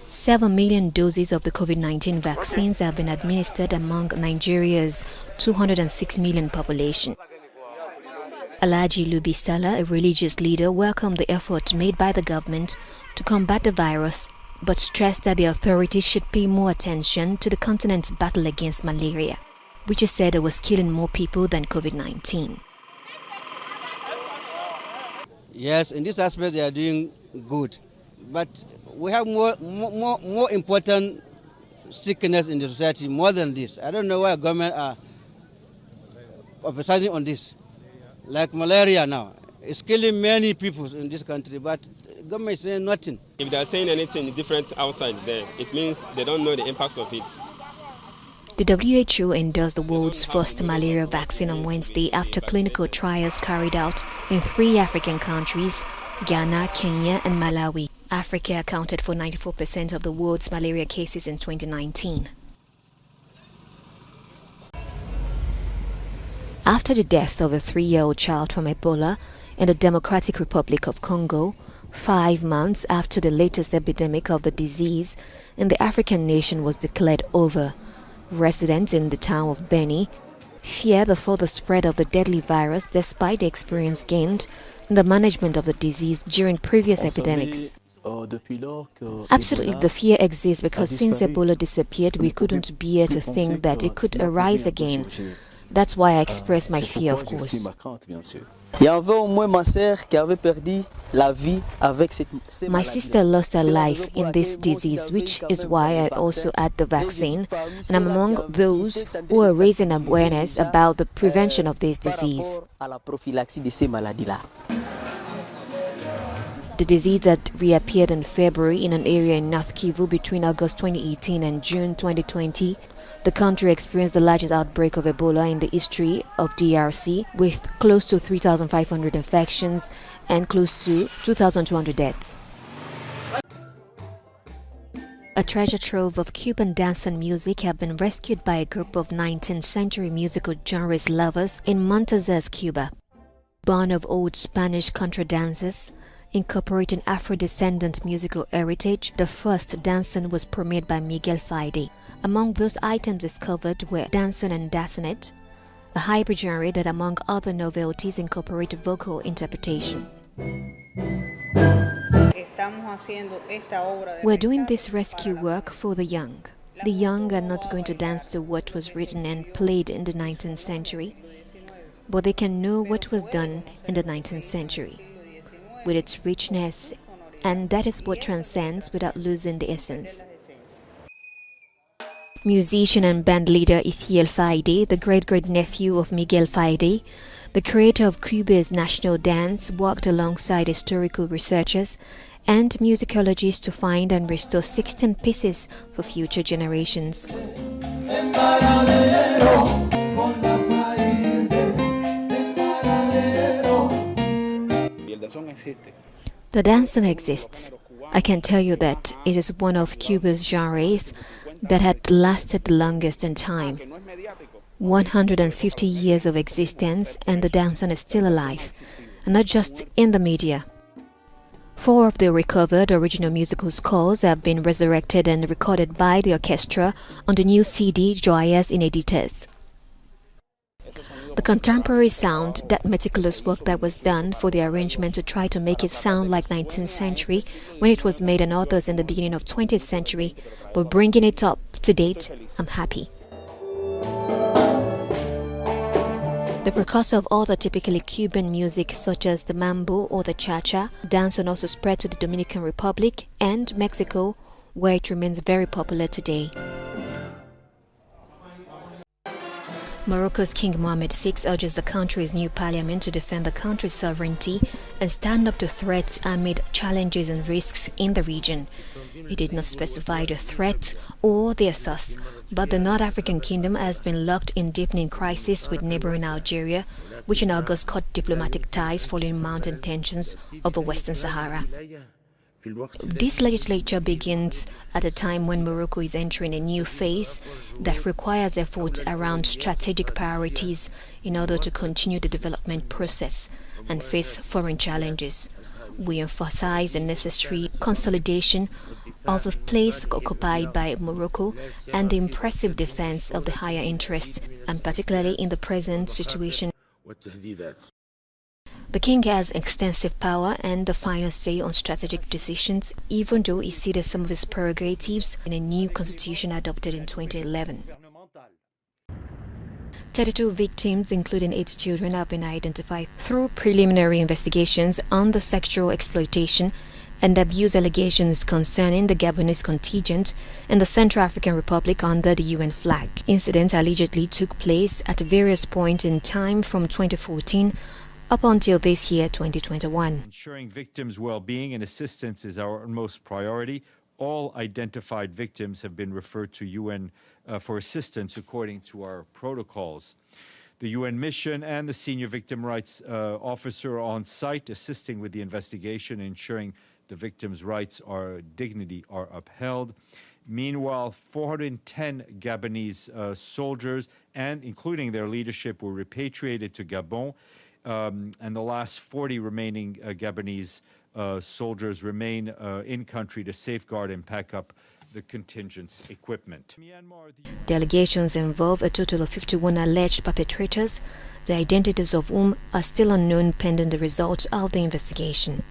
Seven million doses of the COVID-19 vaccines have been administered among Nigeria's 206 million population. Alhaji Lubi Salah, a religious leader, welcomed the effort made by the government to combat the virus, but stressed that the authorities should pay more attention to the continent's battle against malaria, which he said was killing more people than COVID-19. Yes, in this aspect they are doing good, but we have more important sickness in the society more than this. I don't know why government are emphasizing on this. Like malaria now, it's killing many people in this country, but government is saying nothing. If they are saying anything different outside there, it means they don't know the impact of it. The WHO endorsed the world's first malaria vaccine on Wednesday after clinical trials carried out in 3 African countries, Ghana, Kenya and Malawi. Africa accounted for 94% of the world's malaria cases in 2019. After the death of a 3-year-old child from Ebola in the Democratic Republic of Congo, 5 months after the latest epidemic of the disease in the African nation was declared over, residents in the town of Beni fear the further spread of the deadly virus despite the experience gained in the management of the disease during previous epidemics. Absolutely, the fear exists because since Ebola disappeared, we couldn't bear to think that it could arise again. That's why I express my fear, of course. My sister lost her life in this disease, which is why I also had the vaccine, and I'm among those who are raising awareness about the prevention of this disease. The disease had reappeared in February in an area in North Kivu between August 2018 and June 2020. The country experienced the largest outbreak of Ebola in the history of DRC, with close to 3,500 infections and close to 2,200 deaths. A treasure trove of Cuban dance and music have been rescued by a group of 19th century musical genres lovers in Monteses, Cuba. Born of old Spanish contra dances, incorporating Afro-descendant musical heritage, the first danzón was premiered by Miguel Faide. Among those items discovered were danzón and danzonette, a hybrid genre that among other novelties incorporate vocal interpretation. We're doing this rescue work for the young. The young are not going to dance to what was written and played in the 19th century, but they can know what was done in the 19th century, with its richness, and that is what transcends without losing the essence. Musician and band leader Ithiel Faide, the great-great-nephew of Miguel Faide, the creator of Cuba's national dance, worked alongside historical researchers and musicologists to find and restore 16 pieces for future generations. The danzón exists. I can tell you that it is one of Cuba's genres that had lasted the longest in time. 150 years of existence, and the danzón is still alive, and not just in the media. 4 of the recovered original musical scores have been resurrected and recorded by the orchestra on the new CD Joyas Inhabitants. The contemporary sound, that meticulous work that was done for the arrangement to try to make it sound like 19th century when it was made and others in the beginning of 20th century, but bringing it up to date, I'm happy. The precursor of other typically Cuban music such as the mambo or the cha-cha, danzón also spread to the Dominican Republic and Mexico, where it remains very popular today. Morocco's King Mohammed VI urges the country's new parliament to defend the country's sovereignty and stand up to threats amid challenges and risks in the region. He did not specify the threat or their source, but the North African kingdom has been locked in deepening crisis with neighboring Algeria, which in August cut diplomatic ties following mounting tensions over Western Sahara. This legislature begins at a time when Morocco is entering a new phase that requires efforts around strategic priorities in order to continue the development process and face foreign challenges. We emphasize the necessary consolidation of the place occupied by Morocco and the impressive defense of the higher interests, and particularly in the present situation. The king has extensive power and the final say on strategic decisions, even though he ceded some of his prerogatives in a new constitution adopted in 2011. 32 victims, including 8 children, have been identified through preliminary investigations on the sexual exploitation and abuse allegations concerning the Gabonese contingent in the Central African Republic under the UN flag. Incidents allegedly took place at various points in time from 2014 up until this year, 2021. Ensuring victims' well-being and assistance is our utmost priority. All identified victims have been referred to UN for assistance according to our protocols. The UN mission and the senior victim rights officer are on site assisting with the investigation, ensuring the victims' rights or dignity are upheld. Meanwhile, 410 Gabonese soldiers, and including their leadership, were repatriated to Gabon, and the last 40 remaining Gabonese soldiers remain in country to safeguard and pack up the contingent's equipment. The allegations involve a total of 51 alleged perpetrators, the identities of whom are still unknown pending the results of the investigation.